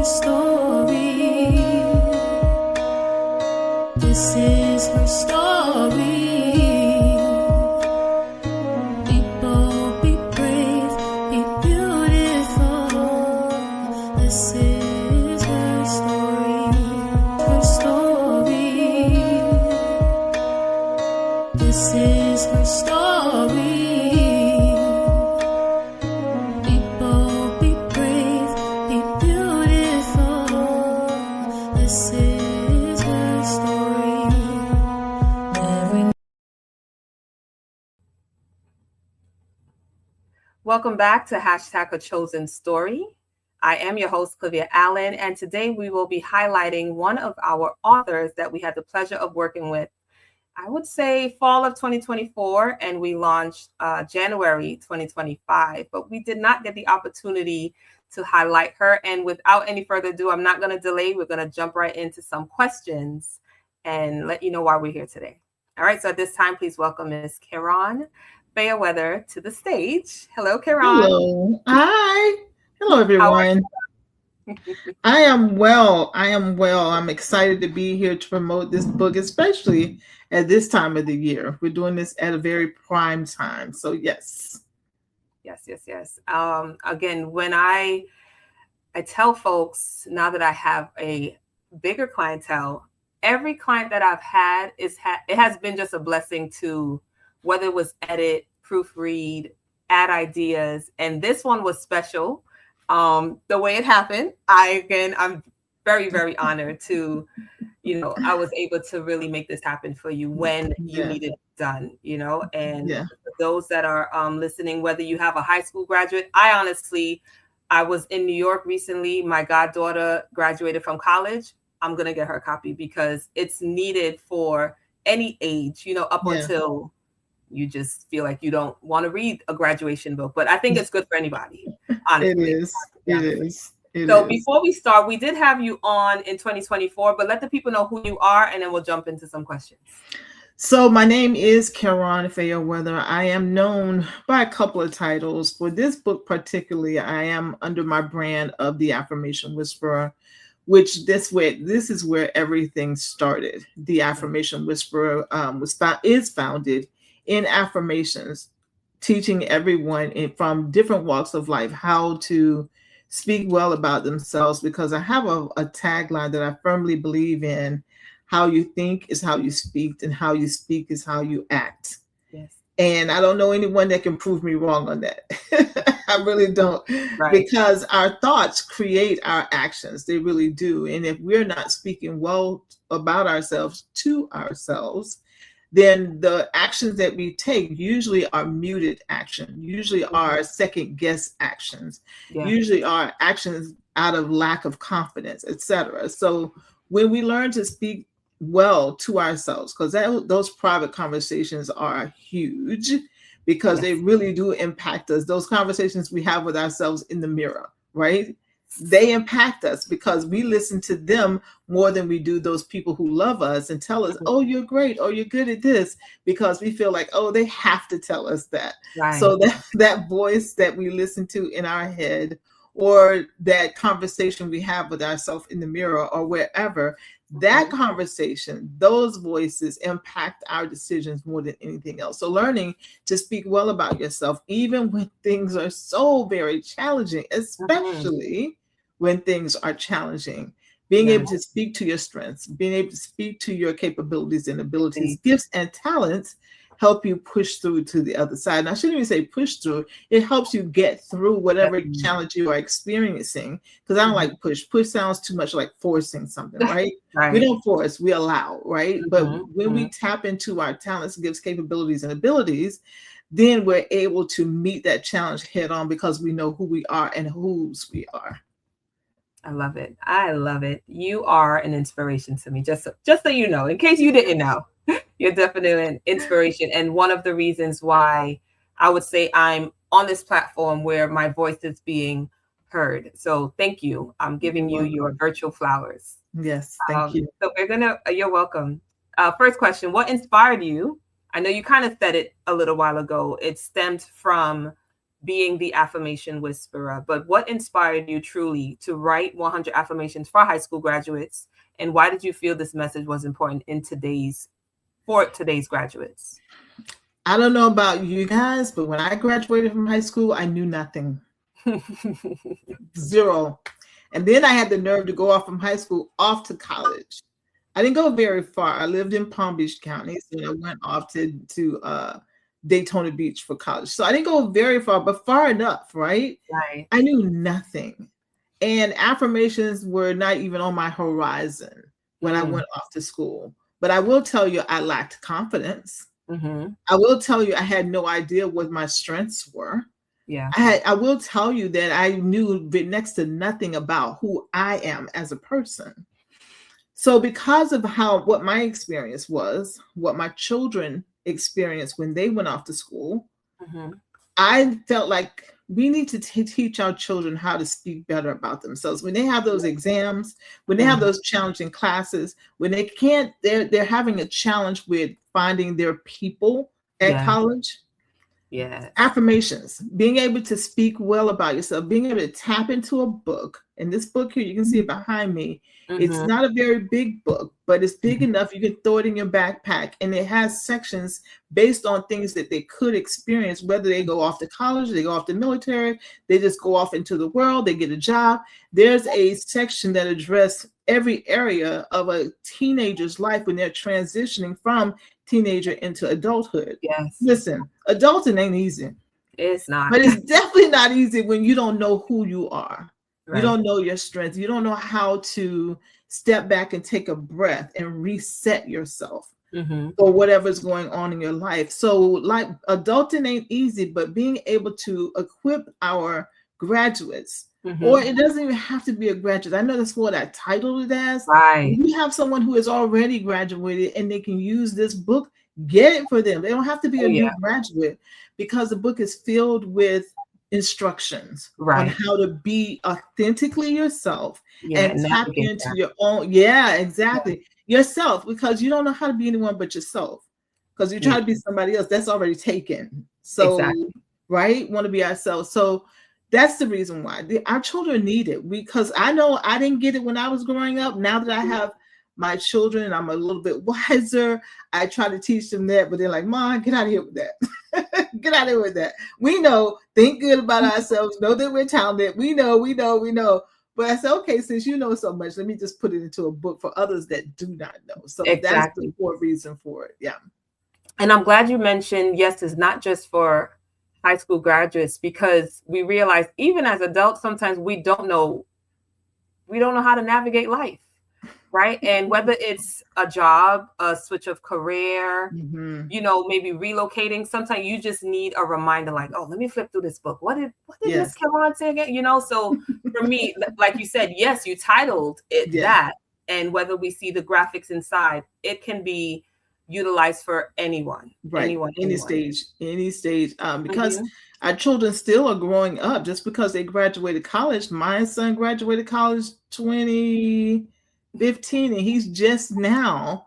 her story. This is her story. Be bold, be brave, be beautiful. This is her story. Her story. This is her story. Be bold, be brave, be beautiful. This is her story. Every Welcome back to # A Chosen Story. I am your host, Clivia Allen, and today we will be highlighting one of our authors that we had the pleasure of working with, I would say fall of 2024, and we launched January 2025, but we did not get the opportunity to highlight her. And without any further ado, I'm not going to delay. We're going to jump right into some questions and let you know why we're here today. All right, so at this time, please welcome Ms. Karon Fayerweather to the stage. Hello, Karon. Hello. Hi. Hello, everyone. I am well. I'm excited to be here to promote this book, especially at this time of the year. We're doing this at a very prime time. So, yes. Yes. Again, when I tell folks now that I have a bigger clientele, every client that I've had it has been just a blessing to, whether it was edit, proofread, add ideas, and this one was special. The way it happened, I'm very, very honored to, I was able to really make this happen for you when you need it done, and for those that are listening, whether you have a high school graduate, I was in New York recently. My goddaughter graduated from college. I'm going to get her a copy because it's needed for any age, up until you just feel like you don't want to read a graduation book. But I think it's good for anybody, honestly. It is. Before we start, we did have you on in 2024, but let the people know who you are, and then we'll jump into some questions. So my name is Karon Fayerweather. I am known by a couple of titles. For this book particularly, I am under my brand of the Affirmation Whisperer, which this is where everything started. The Affirmation Whisperer is founded in affirmations, teaching everyone from different walks of life how to speak well about themselves, because I have a tagline that I firmly believe in: how you think is how you speak, and how you speak is how you act. Yes. And I don't know anyone that can prove me wrong on that. I really don't. Right. Because our thoughts create our actions. They really do. And if we're not speaking well about ourselves to ourselves, then the actions that we take usually are muted action, usually are second guess actions, usually are actions out of lack of confidence, etc. So when we learn to speak well to ourselves, because those private conversations are huge, because they really do impact us. Those conversations we have with ourselves in the mirror, right? They impact us because we listen to them more than we do those people who love us and tell us, oh, you're great, or you're good at this, because we feel like, oh, they have to tell us that. Right. So that voice that we listen to in our head, or that conversation we have with ourselves in the mirror or wherever, that conversation, those voices impact our decisions more than anything else. So learning to speak well about yourself, even when things are so very challenging, especially when things are challenging, being able to speak to your strengths, being able to speak to your capabilities and abilities, gifts and talents, help you push through to the other side. And I shouldn't even say push through. It helps you get through whatever challenge you are experiencing. Because I don't like push. Push sounds too much like forcing something, right? We don't force, we allow, right? But when we tap into our talents, gifts, capabilities, and abilities, then we're able to meet that challenge head on, because we know who we are and whose we are. I love it. You are an inspiration to me, just so you know, in case you didn't know. You're definitely an inspiration, and one of the reasons why I would say I'm on this platform where my voice is being heard. So thank you. I'm giving you your virtual flowers. Yes, thank you. So you're welcome. First question, what inspired you? I know you kind of said it a little while ago. It stemmed from being the affirmation whisperer, but what inspired you truly to write 100 affirmations for high school graduates? And why did you feel this message was important for today's graduates? I don't know about you guys, but when I graduated from high school, I knew nothing. Zero. And then I had the nerve to go off from high school off to college. I didn't go very far. I lived in Palm Beach County, so I went off to Daytona Beach for college. So I didn't go very far, but far enough, right? Right. I knew nothing. And affirmations were not even on my horizon when I went off to school. But I will tell you, I lacked confidence. I will tell you, I had no idea what my strengths were. Yeah. I will tell you that I knew next to nothing about who I am as a person. So because of what my experience was, what my children experienced when they went off to school, I felt like we need to teach our children how to speak better about themselves. When they have those exams, when they have those challenging classes, when they can't, they're having a challenge with finding their people at college. Yeah. Affirmations, being able to speak well about yourself, being able to tap into a book. And this book here, you can see it behind me. It's not a very big book, but it's big enough you can throw it in your backpack. And it has sections based on things that they could experience, whether they go off to college, they go off to military, they just go off into the world, they get a job. There's a section that addresses every area of a teenager's life when they're transitioning from teenager into adulthood. Yes. Listen, adulting ain't easy. It's not. But it's definitely not easy when you don't know who you are. Right. You don't know your strengths. You don't know how to step back and take a breath and reset yourself for whatever's going on in your life. So like adulting ain't easy, but being able to equip our graduates, or it doesn't even have to be a graduate. I know that's what I titled it as. Right. We have someone who has already graduated and they can use this book, get it for them. They don't have to be a new graduate, because the book is filled with instructions on how to be authentically yourself and tap into your own yourself, because you don't know how to be anyone but yourself, because you try to be somebody else, that's already taken. So right, want to be ourselves. So that's the reason why our children need it, because I know I didn't get it when I was growing up. Now that I have my children and I'm a little bit wiser, I try to teach them that, but they're like, Mom, get out of here with that. Get out of here with that. We know, think good about ourselves, know that we're talented. We know. But I said, okay, since you know so much, let me just put it into a book for others that do not know. So that's the core reason for it. Yeah. And I'm glad you mentioned, yes, it's not just for high school graduates, because we realize even as adults, sometimes we don't know how to navigate life. Right. And whether it's a job, a switch of career, maybe relocating, sometimes you just need a reminder like, oh, let me flip through this book. What did Miss Karon say again? So for me, like you said, yes, you titled it that. And whether we see the graphics inside, it can be utilized for anyone. Right. Any stage. Because our children still are growing up just because they graduated college. My son graduated college 2015, and he's just now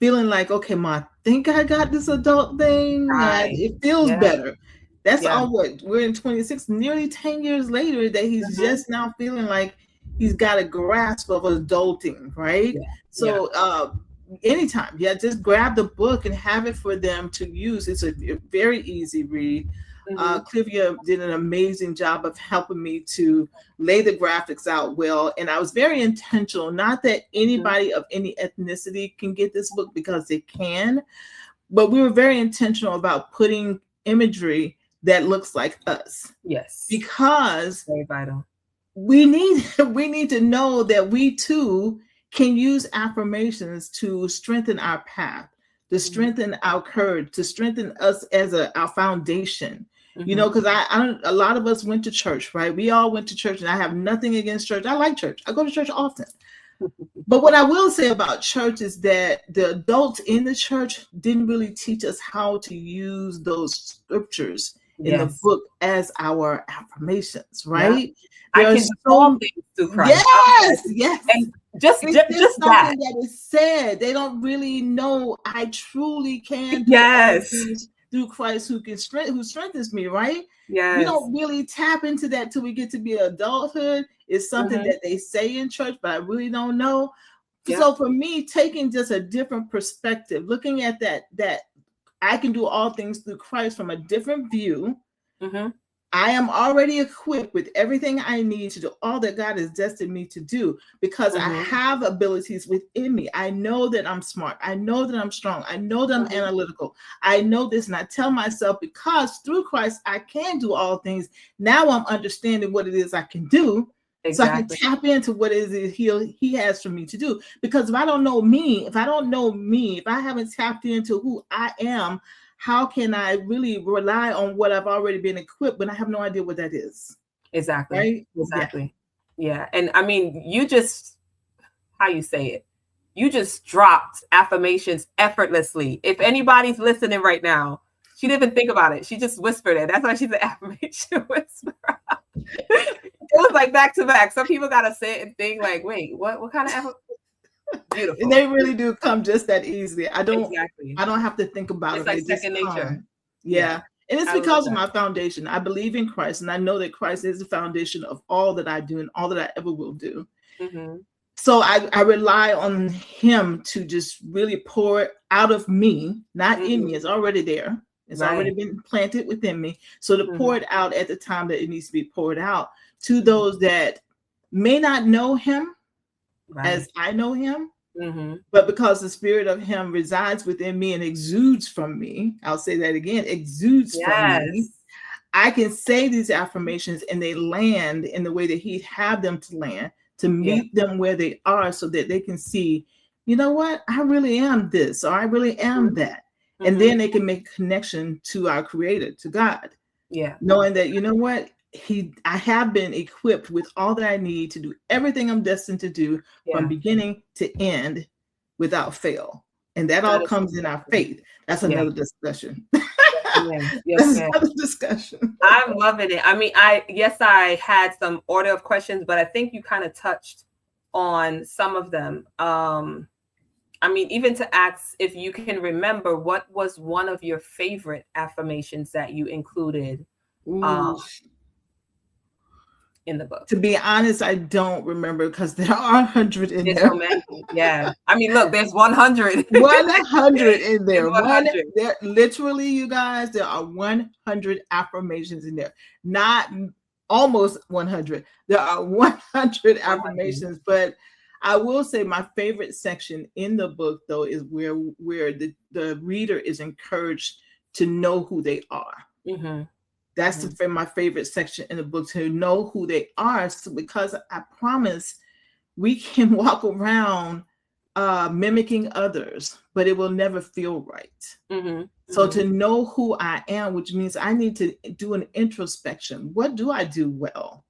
feeling like, okay, Mom, I think I got this adult thing. Right. It feels better. That's all we're in 26, nearly 10 years later, that he's just now feeling like he's got a grasp of adulting, right? Yeah. So anytime, just grab the book and have it for them to use. It's a very easy read. Clivia did an amazing job of helping me to lay the graphics out well. And I was very intentional, not that anybody of any ethnicity can get this book, because they can, but we were very intentional about putting imagery that looks like us. Yes. Because very vital. We need to know that we too can use affirmations to strengthen our path, to strengthen our courage, to strengthen us as our foundation. Because a lot of us went to church, right? We all went to church, and I have nothing against church. I like church. I go to church often. But what I will say about church is that the adults in the church didn't really teach us how to use those scriptures in the book as our affirmations, right? I can solve things through Christ. Yes. And just that is said. They don't really know I truly can do things through Christ who strengthens me, right? Yes. We don't really tap into that till we get to be adulthood. It's something that they say in church, but I really don't know. Yep. So for me, taking just a different perspective, looking at that I can do all things through Christ from a different view. I am already equipped with everything I need to do all that God has destined me to do, because I have abilities within me. I know that I'm smart. I know that I'm strong. I know that I'm analytical. I know this, and I tell myself, because through Christ, I can do all things. Now I'm understanding what it is I can do. So I can tap into what it is he has for me to do. Because if I don't know me, if I haven't tapped into who I am, how can I really rely on what I've already been equipped when I have no idea what that is? Exactly. Right? Exactly. Yeah. And I mean, you just dropped affirmations effortlessly. If anybody's listening right now, she didn't even think about it. She just whispered it. That's why she's an affirmation whisperer. It was like back to back. Some people gotta sit and think like, wait, what kind of affirmation? Beautiful. And they really do come just that easily. I don't have to think about it. It's like second nature. Yeah. And it's because of my foundation. I believe in Christ, and I know that Christ is the foundation of all that I do and all that I ever will do. So I rely on him to just really pour it out of me, not in me. It's already there. It's already been planted within me. So to pour it out at the time that it needs to be poured out to those that may not know him as I know him, but because the spirit of him resides within me and exudes from me, I'll say that again, exudes from me, I can say these affirmations and they land in the way that he'd have them to land, to meet them where they are, so that they can see, you know what, I really am this, or I really am that. And then they can make a connection to our creator, to God. Knowing that, you know what, I have been equipped with all that I need to do everything I'm destined to do from beginning to end without fail. And that all comes in our faith. That's another discussion. Another discussion. I'm loving it. I mean, I had some order of questions, but I think you kind of touched on some of them. I mean, even to ask if you can remember, what was one of your favorite affirmations that you included in the book? To be honest, I don't remember, because there are 100 in there. So many. Yeah. I mean, look, there's 100. 100 in there. 100. Literally, you guys, there are 100 affirmations in there. Not almost 100. There are 100 affirmations, but I will say my favorite section in the book, though, is where the reader is encouraged to know who they are. That's my favorite section in the book, to know who they are, because I promise we can walk around mimicking others, but it will never feel right. So to know who I am, which means I need to do an introspection. What do I do well?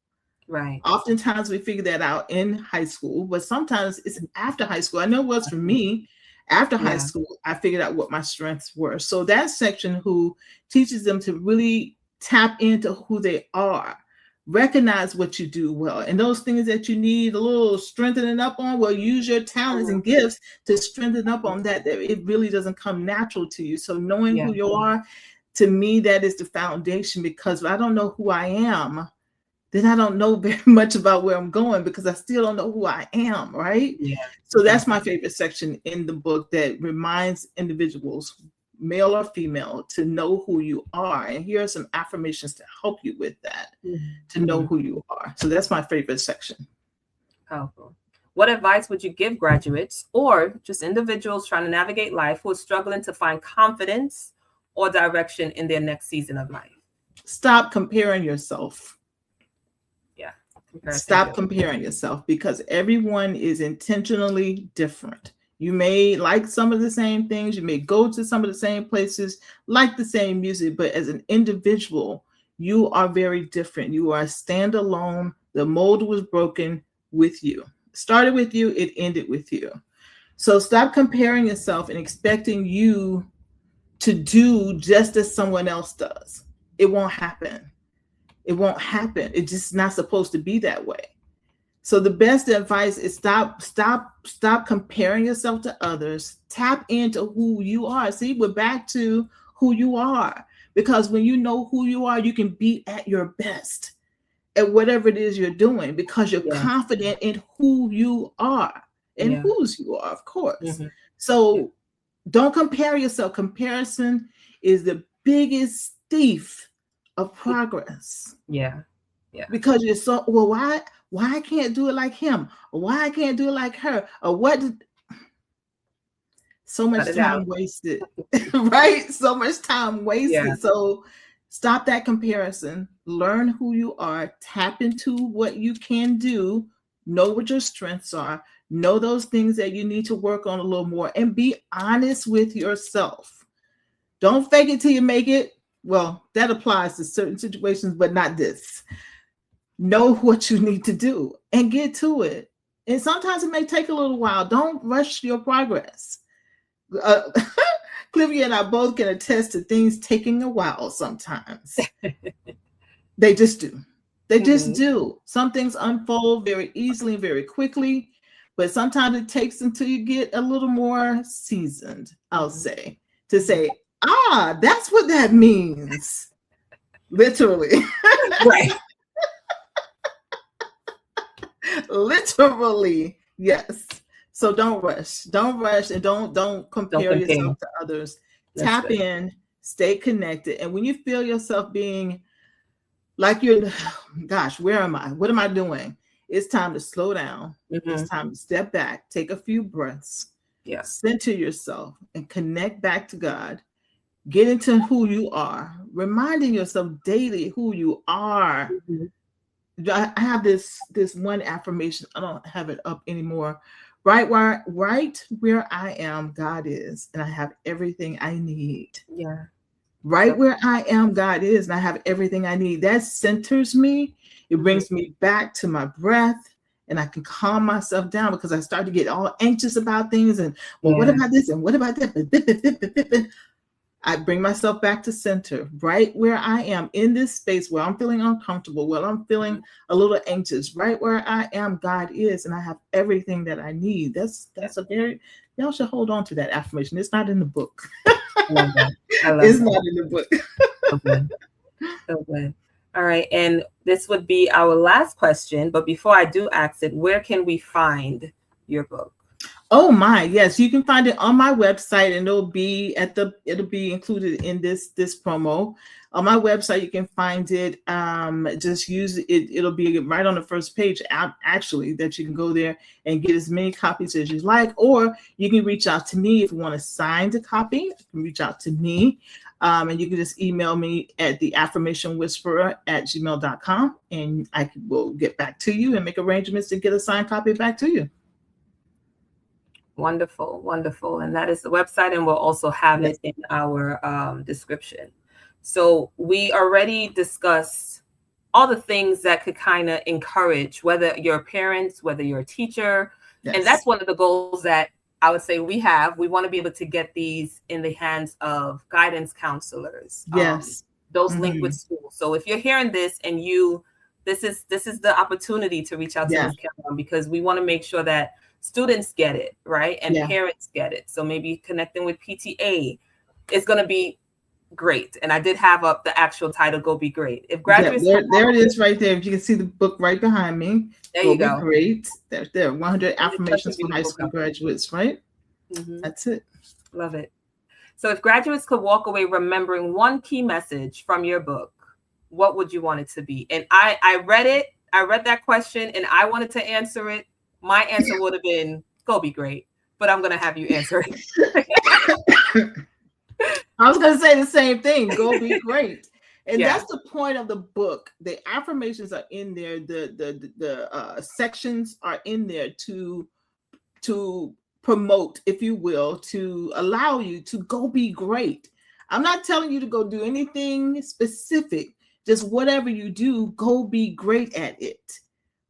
Right. Oftentimes we figure that out in high school, but sometimes it's after high school. I know it was for me. After high school, I figured out what my strengths were. So that section who teaches them to really tap into who they are, recognize what you do well, and those things that you need a little strengthening up on, well, use your talents and gifts to strengthen up on that it really doesn't come natural to you. So knowing who you are, to me, that is the foundation, because if I don't know who I am, then I don't know very much about where I'm going, because I still don't know who I am, right? So that's my favorite section in the book, that reminds individuals, male or female, to know who you are. And here are some affirmations to help you with that, to know who you are. So that's my favorite section. Powerful. What advice would you give graduates or just individuals trying to navigate life who are struggling to find confidence or direction in their next season of life? Stop comparing yourself. Stop comparing yourself, because everyone is intentionally different. You may like some of the same things, you may go to some of the same places, like the same music, but as an individual, you are very different. You are standalone. The mold was broken with you. It started with you, it ended with you. So stop comparing yourself and expecting you to do just as someone else does. It won't happen. It won't happen. It's just not supposed to be that way. So the best advice is stop comparing yourself to others. Tap into who you are. See, we're back to who you are. Because when you know who you are, you can be at your best at whatever it is you're doing, because you're Yeah. confident in who you are and Yeah. whose you are, of course. Mhm. So don't compare yourself. Comparison is the biggest thief of progress, Yeah. Yeah. because you're so, well, why I can't do it like him, or why I can't do it like her, or what so Cut much it time out. wasted. Right? So much time wasted. Yeah. So stop that comparison, learn who you are, tap into what you can do, know what your strengths are, know those things that you need to work on a little more, and be honest with yourself. Don't fake it till you make it. Well, that applies to certain situations, but not this. Know what you need to do and get to it. And sometimes it may take a little while. Don't rush your progress. Clivia and I both can attest to things taking a while sometimes. They just do. They just do. Some things unfold very easily, very quickly, but sometimes it takes until you get a little more seasoned, I'll say, to say, that's what that means. Literally. Right. Literally, yes. So don't rush, and don't compare yourself to others. Tap in, stay connected, and when you feel yourself being like you're, gosh, where am I? What am I doing? It's time to slow down. It's time to step back, take a few breaths, center yourself, and connect back to God. Get into who you are, reminding yourself daily who you are. I have this one affirmation. I don't have it up anymore. Right where I am, God is, and I have everything I need. Yeah. Right where I am, God is, and I have everything I need. That centers me. It brings me back to my breath, and I can calm myself down, because I start to get all anxious about things. And, well, what about this? And what about that? I bring myself back to center, right where I am in this space where I'm feeling uncomfortable, where I'm feeling a little anxious. Right where I am, God is, and I have everything that I need. That's a very, y'all should hold on to that affirmation. It's not in the book. I love it's not in the book. So good. All right. And this would be our last question. But before I do ask it, where can we find your book? Oh my, yes, you can find it on my website, and it'll be included in this promo. On my website, you can find it. Just use it. It'll be right on the first page, actually, that you can go there and get as many copies as you like, or you can reach out to me if you want a signed copy. You can reach out to me, and you can just email me at theaffirmationwhisperer@gmail.com, and I will get back to you and make arrangements to get a signed copy back to you. Wonderful, wonderful. And that is the website, and we'll also have it in our description. So we already discussed all the things that could kind of encourage, whether you're a parent, whether you're a teacher. And that's one of the goals that I would say we have. We want to be able to get these in the hands of guidance counselors. Those linked with schools. So if you're hearing this and this is the opportunity to reach out to Ms. Karon, because we want to make sure that students get it, right? And parents get it. So maybe connecting with PTA is going to be great. And I did have up the actual title, Go Be Great. If graduates, there it is right there. If you can see the book right behind me. There you go. Be great. There 100 affirmations for high school graduates, right? That's it. Love it. So if graduates could walk away remembering one key message from your book, what would you want it to be? And I read it. I read that question and I wanted to answer it. My answer would have been, go be great. But I'm going to have you answer it. I was going to say the same thing. Go be great. And that's the point of the book. The affirmations are in there. The sections are in there to promote, if you will, to allow you to go be great. I'm not telling you to go do anything specific. Just whatever you do, go be great at it.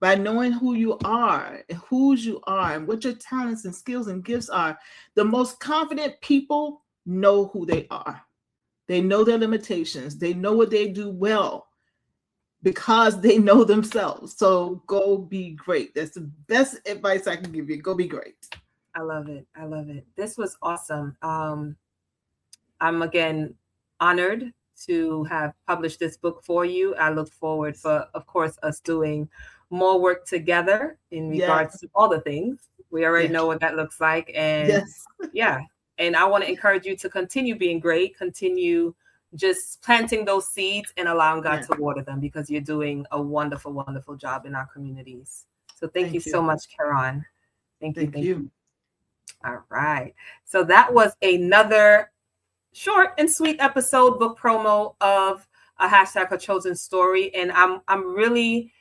By knowing who you are and whose you are and what your talents and skills and gifts are, the most confident people know who they are. They know their limitations. They know what they do well because they know themselves. So go be great. That's the best advice I can give you. Go be great. I love it. I love it. This was awesome. I'm again honored to have published this book for you. I look forward for, of course, us doing more work together in regards Yes. to all the things. We already Yes. know what that looks like. And Yes. yeah, and I want to encourage you to continue being great, continue just planting those seeds and allowing God Yeah. to water them, because you're doing a wonderful, wonderful job in our communities. So thank you Thank you. so much, Karon. Thank you. Thank you. All right. So that was another short and sweet episode, book promo of a hashtag a chosen story. And I'm really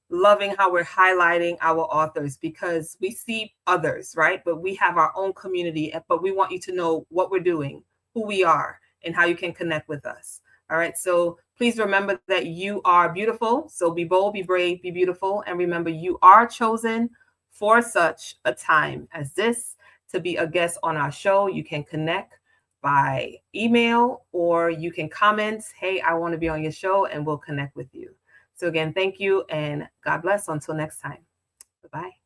loving how we're highlighting our authors, because we see others, right? But we have our own community, but we want you to know what we're doing, who we are, and how you can connect with us. All right. So please remember that you are beautiful. So be bold, be brave, be beautiful. And remember, you are chosen for such a time as this to be a guest on our show. You can connect by email, or you can comment, hey, I want to be on your show, and we'll connect with you. So again, thank you, and God bless until next time. Bye-bye.